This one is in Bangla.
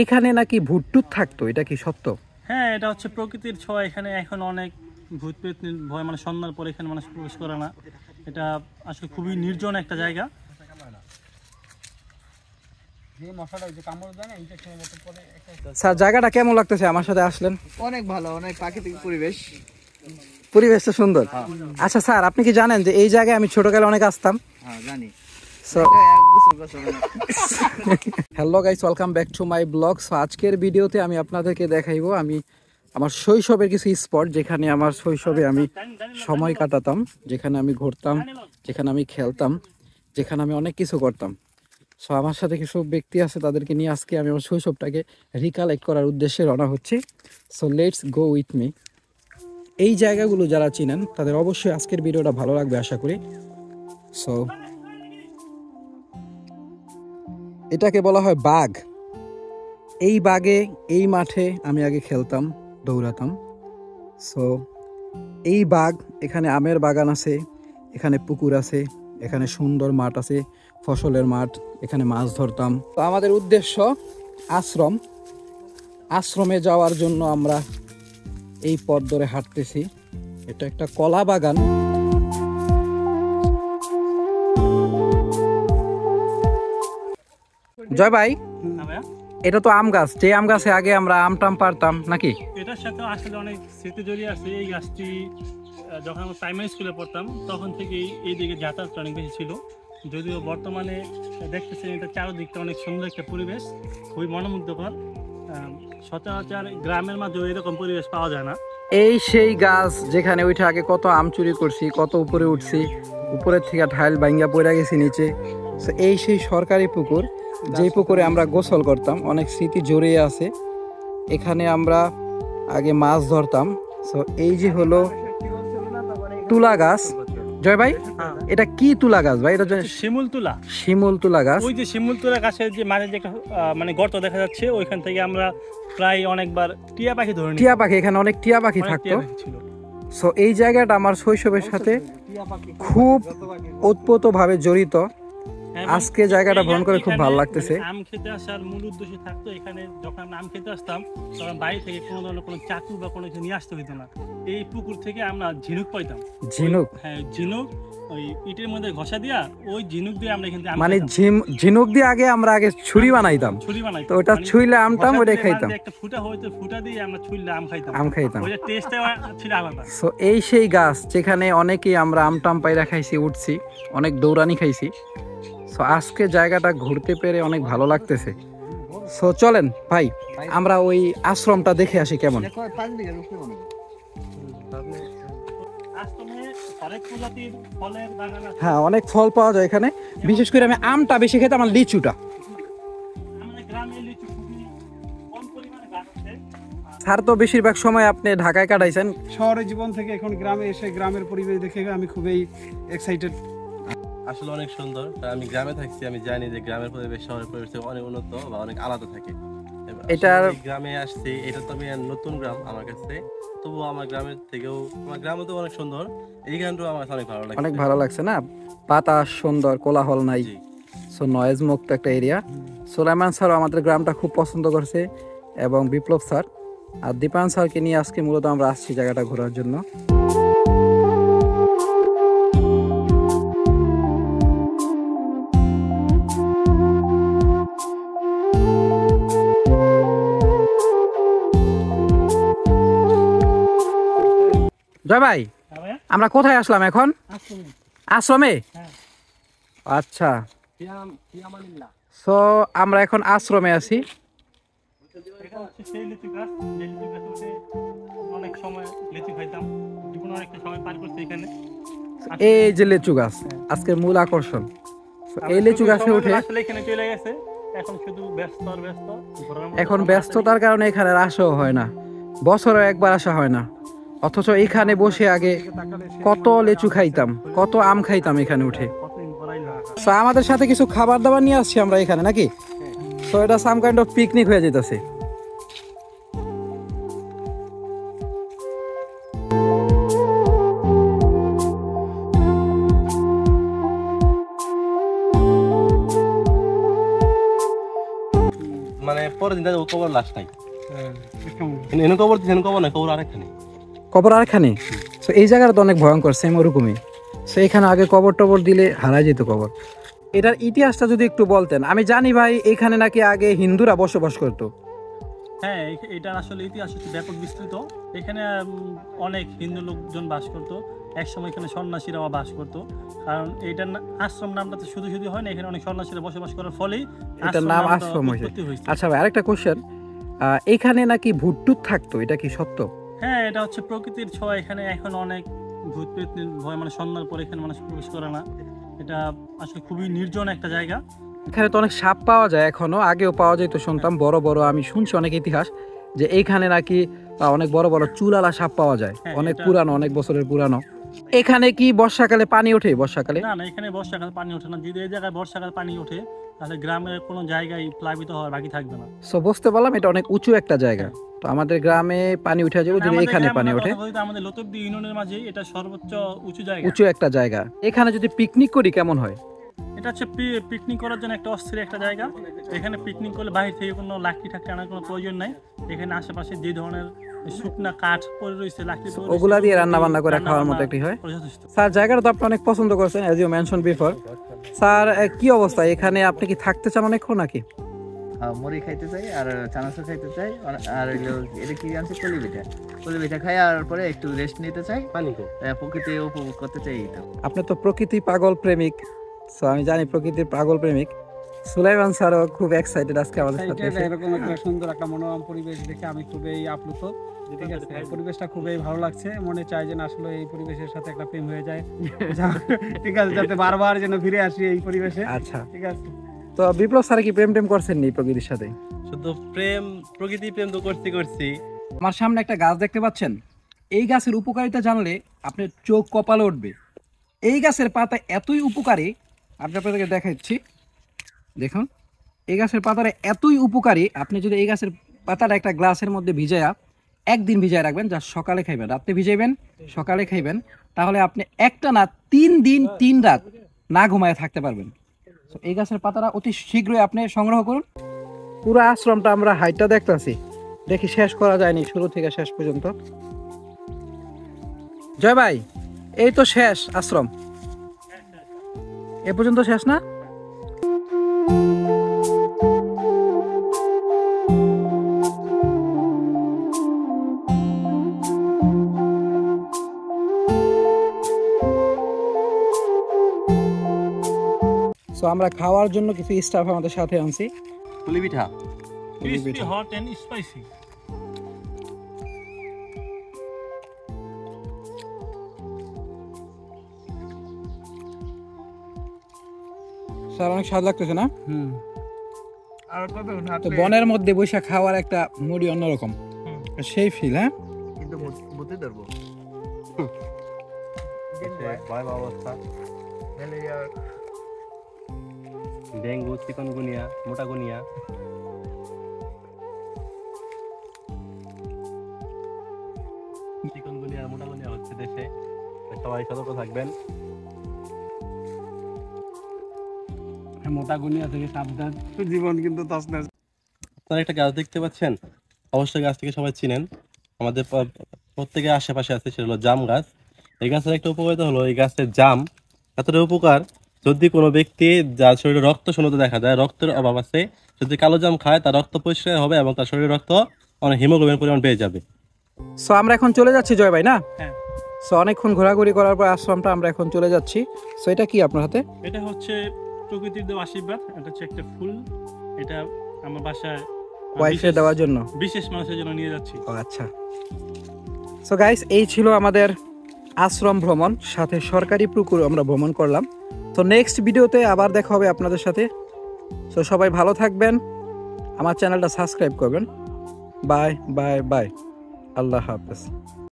এখানে নাকি ভূত থাকতো, এটা কি সত্য? হ্যাঁ, এটা হচ্ছে প্রকৃতির ছোঁয়া। এখানে এখন অনেক ভূত প্রেত ভয়, মানে সন্ধ্যার পরে এখানে মানুষ প্রবেশ করে না। এটা আসলে খুবই নির্জন একটা জায়গা। স্যার, জায়গাটা কেমন লাগতেছে? আমার সাথে আসলেন, অনেক ভালো, অনেক প্রাকৃতিক পরিবেশ। পরিবেশটা সুন্দর। আচ্ছা স্যার, আপনি কি জানেন যে এই জায়গায় আমি ছোটকালে অনেক আসতাম? হ্যাঁ, জানি। Hello guys, welcome back to my blog. So আজকের ভিডিওতে আমি আপনাদেরকে দেখাইবো আমি আমার শৈশবের কিছু স্পট, যেখানে আমার শৈশবে আমি সময় কাটাতাম, যেখানে আমি ঘুরতাম, যেখানে আমি খেলতাম, যেখানে আমি অনেক কিছু করতাম। সো আমার সাথে কিছু ব্যক্তি আছে, তাদেরকে নিয়ে আজকে আমি আমার শৈশবটাকে রিকালেক্ট করার উদ্দেশ্যে রওনা হচ্ছি। So let's go with me. এই জায়গাগুলো যারা চিনেন তাদের অবশ্যই আজকের ভিডিওটা ভালো লাগবে আশা করি। সো এটাকে বলা হয় বাগ। এই বাগে, এই মাঠে আমি আগে খেলতাম, দৌড়াতাম। সো এই বাগ, এখানে আমের বাগান আছে, এখানে পুকুর আছে, এখানে সুন্দর মাঠ আছে, ফসলের মাঠ, এখানে মাছ ধরতাম। তো আমাদের উদ্দেশ্য আশ্রম। আশ্রমে যাওয়ার জন্য আমরা এই পথ ধরে হাঁটতেছি। এটা একটা কলা বাগান। জয় ভাই, এটা তো আম গাছ। যে আম গাছে আগে আমরা আম টাম পারতাম নাকি? এটার সাথে আসলে অনেক স্মৃতি জড়িয়ে আছে। এই গাছটি যখন আমরা প্রাইমারি স্কুলে পড়তাম তখন থেকেই এই দিকে যাতায়াতটা অনেক বেশি ছিল। যদিও বর্তমানে দেখতেছেন এটা চারদিকটা অনেক সুন্দর একটা পরিবেশ, খুবই মনোমুগ্ধকর। সচরাচর গ্রামের মাঝে এরকম পরিবেশ পাওয়া যায় না। এই সেই গাছ যেখানে ওইটা আগে কত আম চুরি করছি, কত উপরে উঠছি, উপরের থেকে ঢাইল ভাঙ্গা পড়ে গেছি নিচে। এই সেই সরকারি পুকুর, যেই পুকুরে আমরা গোসল করতাম। অনেক স্মৃতি জড়িয়ে আছে। এখানে আমরা আগে মাছ ধরতাম। সো এই যে হলো তুলা গাছ। জয় ভাই, এটা কি তুলা গাছ ভাই? এটা শিমুল তুলা। শিমুল তুলা গাছ। ওই যে শিমুল তুলা গাছের যে মাঝে যে একটা মানে গর্ত দেখা যাচ্ছে, ওইখান থেকে আমরা প্রায় অনেকবার টিয়া পাখি ধরে নিই। টিয়া পাখি, এখানে অনেক টিয়া পাখি থাকতো। সো এই জায়গাটা আমার শৈশবের সাথে খুব ওতপ্রোতভাবে জড়িত। আজকে জায়গাটা ভ্রমণ করে খুব ভালো লাগতেছে। আম খেতে আসার মূল উদ্দেশ্য থাকতো, এখানে যখন আম খেতে আসতাম তখন বাড়ি থেকে কোনো ধরনের কোনো চাকু বা কোনো কিছু নিয়ে আসতে হইতো না। এই পুকুর থেকে আমরা ঝিনুক পাইতাম। ঝিনুক? হ্যাঁ, ঝিনুক ওই ইটের মধ্যে ঘষা দিয়া ওই ঝিনুক দিয়ে আমরা এখানে মানে ঝিনুক দিয়ে আমরা আগে ছুরি বানাইতাম। তো ওটা ছুইলে আমটাম ওইটাই খাইতাম। একটা ফুটা হইতো, ফুটা দিয়ে আমরা ছুইলে আম খাইতাম। ওইটা টেস্টটা ছিল আলাদা। সো এই সেই গাছ যেখানে অনেকেই আমরা আমটাম পাইরা খাইছি, উঠছি, অনেক দৌড়ানি খাইছি। সো আজকে জায়গাটা ঘুরতে পেরে অনেক ভালো লাগতেছে। সো চলেন ভাই, আমরা ওই আশ্রমটা দেখে আসি কেমন। হ্যাঁ, অনেক ফল পাওয়া যায় এখানে। বিশেষ করে আমি আমটা বেশি খেতে, আমার লিচুটা। স্যার তো বেশিরভাগ সময় আপনি ঢাকায় কাটাইছেন। শহরের জীবন থেকে এখন গ্রামে এসে গ্রামের পরিবেশ দেখে আমি খুবই এক্সাইটেড। আসলে অনেক সুন্দর। আমি গ্রামে থাকছি, আমি জানি যে গ্রামের পরিবেশ শহরের পরিবেশ থেকে অনেক উন্নত বা অনেক আলাদা থাকে। এটার গ্রামে আসছি, এটা তো আমি নতুন গ্রাম আমার কাছে, তবুও আমার গ্রামের থেকেও আমার গ্রামও তো অনেক সুন্দর। এই গানটাও আমার অনেক ভালো লাগছে। অনেক ভালো লাগছে না? বাতাস সুন্দর, কোলাহল নাই। সো নয়েজ মুক্ত একটা এরিয়া। সুলাইমান স্যার আমাদের গ্রামটা খুব পছন্দ করছে, এবং বিপ্লব স্যার আর দীপায়ন স্যারকে নিয়ে আজকে মূলত আমরা আসছি জায়গাটা ঘোরার জন্য। জয় ভাই, আমরা কোথায় আসলাম এখন? আশ্রমে। আচ্ছা, সো আমরা এখন আশ্রমে আছি। এই যে লিচু গাছ আজকের মূল আকর্ষণ। এই লিচু গাছে উঠে এখন ব্যস্ততার কারণে এখানে আসাও হয় না, বছরে একবার আসা হয় না। অথচ এখানে বসে আগে কত লিচু খাইতাম, কত আম খাইতাম এখানে উঠে। সো আমাদের সাথে কিছু খাবার দাবার নিয়ে আসছি আমরা এখানে নাকি? সো এটা সাম কাইন্ড অফ পিকনিক হয়ে যেতেছে। মানে পরে দিন কবর লাশ নাই, এনে কবর দিচ্ছেন, কবর নাই, কবর আরেকখানে। কবর আরেকখানে? তো এই জায়গাটা তো অনেক ভয়ঙ্কর, সেম ওরকমই। সো এখানে আগে কবর টবর দিলে হারাই যেত কবর। এটার ইতিহাসটা যদি একটু বলতেন। আমি জানি ভাই এখানে নাকি আগে হিন্দুরা বসবাস করতো। হ্যাঁ, এটার আসলে ইতিহাস হচ্ছে ব্যাপক বিস্তৃত। এখানে অনেক হিন্দু লোকজন বাস করতো, একসময় এখানে সন্ন্যাসীরাও বাস করতো। কারণ এইটার আশ্রম নামটা তো শুধু শুধু হয় না, এখানে অনেক সন্ন্যাসীরা বসবাস করার ফলেই এটার নাম নামটা আশ্রম হয়েছে। উৎপত্তি হয়েছে। আচ্ছা ভাই, আরেকটা কোশ্চেন, এখানে নাকি ভূতটুত থাকতো, এটা কি সত্য? হ্যাঁ, এটা হচ্ছে প্রকৃতির ছোঁয়া। এখানে এখন অনেক ভূত প্রেত ভয়, মানে সন্ধ্যার পরে এখানে মানুষ প্রবেশ করে না। এটা আসলে খুবই নির্জন একটা জায়গা। এখানে তো অনেক সাপ পাওয়া যায় এখনো, আগেও পাওয়া যেত শুনতাম, বড় বড়। আমি শুনছি অনেক ইতিহাস যে এইখানে নাকি অনেক বড় বড় চুলালা সাপ পাওয়া যায়, হ্যাঁ, অনেক এটা- পুরানো, অনেক বছরের পুরানো। এখানে কি বর্ষাকালে পানি ওঠে? বর্ষাকালে না না, এখানে বর্ষাকাল পানি ওঠে না। যদি এই জায়গায় বর্ষাকাল পানি ওঠে তাহলে গ্রামের কোনো জায়গায় প্লাবিত হওয়ার বাকি থাকবে না। সো বুঝতে পারলাম এটা অনেক উঁচু একটা জায়গা। তো আমাদের গ্রামে পানি উঠে যাবে যদি আমাদের এখানে গ্রামের পানি কথা ওঠে। বলতে আমাদের লতবদি ইউনিয়নের মাঝে এটা সর্বোচ্চ উঁচু জায়গা। উঁচু একটা জায়গা। এখানে যদি পিকনিক করি কেমন হয়? এটা হচ্ছে পিকনিক করার জন্য একটা অস্থির একটা জায়গা। এখানে পিকনিক করলে বাইরে থেকে কোনো লাকড়ি ঠাকড়ি আনার কোনো প্রয়োজন নাই। এখানে আশেপাশে যে ধরনের শুকনা কাঠ পড়ে রয়েছে, লাকড়ি পড়ে রয়েছে, ওগুলা দিয়ে রান্না বান্না করে রান্না খাওয়ার মতো বান্না একটি হয়। করে যথেষ্ট। স্যার জায়গাটা তো আপনি অনেক পছন্দ করছেন, as you mention before. Sir কি অবস্থা এখানে, আপনি কি থাকতে চান অনেকক্ষণ নাকি? মুড়ি খাইতে চাই আর চানাচুর খাইতে চাই, আর এটা কি আনছি, কলি পিঠা খাই, আর পরে একটু রেস্ট নিতে চাই, পানি তো প্রকৃতি উপভোগ করতে চাই। এটা আপনি তো প্রকৃতি পাগল প্রেমিক, সো আমি জানি প্রকৃতির পাগল প্রেমিক। সুলাইমান স্যারও খুব এক্সাইটেড আজকে আমাদের সাথে এসে। এরকম একটা সুন্দর একটা মনোরম পরিবেশ দেখে আমি খুবই আপ্লুত। ঠিক আছে, পরিবেশটা খুবই ভালো লাগছে। মনে চাই যে না আসলে এই পরিবেশের সাথে একটা প্রেম হয়ে যায়। ঠিক আছে, যাতে বারবার যেন ফিরে আসি এই পরিবেশে। আচ্ছা, ঠিক আছে। তো বিপ্লব স্যার কি প্রেম টেম করছেন নি প্রকৃতির সাথে? শুধু প্রেম, প্রকৃতি প্রেম তো করছি। আমার সামনে একটা গাছ দেখতে পাচ্ছেন, এই গাছের উপকারিতা জানলে আপনার চোখ কপালে উঠবে। এই গাছের পাতা এতই উপকারী, আমি আপনাদেরকে দেখাচ্ছি, দেখুন এই গাছের পাতাটা এতই উপকারী। আপনি যদি এই গাছের পাতাটা একটা গ্লাসের মধ্যে ভিজায়া একদিন ভিজায় রাখবেন, যা সকালে খাইবেন, রাত্রে ভিজাইবেন, সকালে খাইবেন, তাহলে আপনি একটা না 3 দিন 3 রাত না ঘুমায় থাকতে পারবেন। তো এই গাছের পাতাটা অতি শীঘ্রই আপনি সংগ্রহ করুন। পুরো আশ্রমটা আমরা হাইটটা দেখতেছি, দেখি শেষ করা যায়নি শুরু থেকে শেষ পর্যন্ত। জয় ভাই, এই তো শেষ আশ্রম, এ পর্যন্ত শেষ না? সো আমরা খাওয়ার জন্য কিছু স্টাফ আমাদের সাথে আনছি। Puli pitha crispy, hot and spicy. Sir অনেক স্বাদ লাগতেছে না? আর কত তো বনের মধ্যে বৈশাখ খাওয়ার একটা মুডই অন্যরকম, সেই ফিল। হ্যাঁ, কিন্তু বুঝতে ধরবো ভয়াবহ অবস্থা, ডেঙ্গু, চিকনগুনিয়া, মোটাগুনিয়া। চিকনগুনিয়া, মোটাগুনিয়া হচ্ছে দেশে, সবাই সতর্ক থাকবেন। মোটা গুনিয়া থেকে সাবধান, জীবন কিন্তু তছনছ। আপনারা একটা গাছ দেখতে পাচ্ছেন, অবশ্যই গাছ থেকে সবাই চিনেন, আমাদের প্রত্যেকের আশেপাশে আছে, সেটা হলো জাম গাছ। এই গাছের একটা উপকারিতা হলো, এই গাছের জাম এতটা উপকার, যদি কোনো ব্যক্তি যার শরীরে রক্ত শূন্যতা দেখা যায়, রক্তের অভাব আছে, যদি কালো জাম খায় তার রক্ত পরিষ্কার হবে এবং তার শরীরে রক্ত অনেক হিমোগ্লোবিনের পরিমাণ বেড়ে যাবে। সো আমরা এখন চলে যাচ্ছি জয় ভাই, না? হ্যাঁ। সো অনেকক্ষণ ঘোরাঘুরি করার পর আশ্রমটা আমরা এখন চলে যাচ্ছি। সো এটা কি আপনার হাতে? এটা হচ্ছে প্রকৃতির দেওয়া আশীর্বাদ। এটা হচ্ছে একটা ফুল। এটা আমার বাসায় ওয়াইফে দেওয়ার জন্য, বিশেষ মানুষের জন্য নিয়ে যাচ্ছি। ও আচ্ছা। সো গাইস, এই ছিল আমাদের আশ্রম ভ্রমণ, সাথে সরকারি পুকুর আমরা ভ্রমণ করলাম। তো নেক্সট ভিডিওতে আবার দেখা হবে আপনাদের সাথে। সো সবাই ভালো থাকবেন, আমার চ্যানেলটা সাবস্ক্রাইব করবেন। বাই বাই বাই, আল্লাহ হাফেজ।